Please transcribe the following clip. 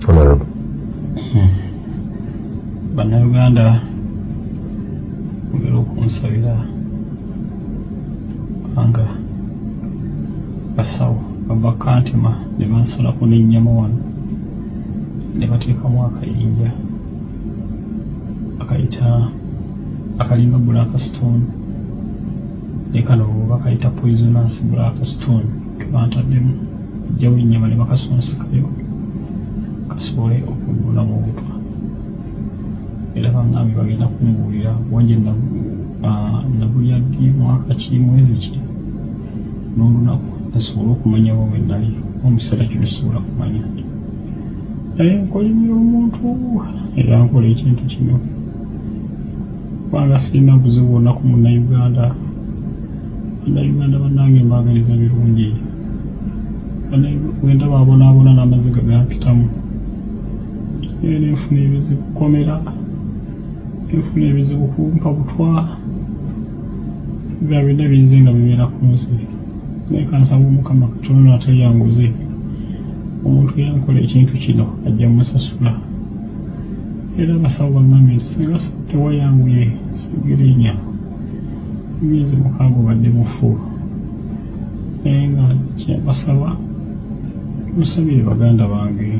Honorable. Bannayuganda mugera okunsabira kubanga basawo bava Kantima ne bansalako n'ennyama wano ne bateekamu akayinja akayita akalinga black stone ne kano bakayita poisonous black stone kebantaddemu ajjawo ennyama ne bakasonsekayo kasobole okununula mu butwa. Era bangambi bagenda kumbuulira wanje nabulya ddi mwaka ki mwezi ki n'olunaku nsobola okumanya wowe nali omukiseera kino sobola kumanya naye nkolimira omuntu era nkola ekintu kino kubanga sirina buzibu bwonna ku munnayuganda. Bannayuganda bannange mbaagaliza birungi wenda baabonaabona n'amaziga gampitamu naye nenfuna ebizibu kukomera enfuna ebizibu kumpa butwa bya byonna bize nga bibeera ku nsi naye kansaba Omukama Katonda atali yanguze omuntu yankola ekintu kino ajja musasula. Era basawo bangambye nti singa tewayanguye Segirinya emyezi 6 obadde mufu. Naye nga kyembasaba musabire baganda bange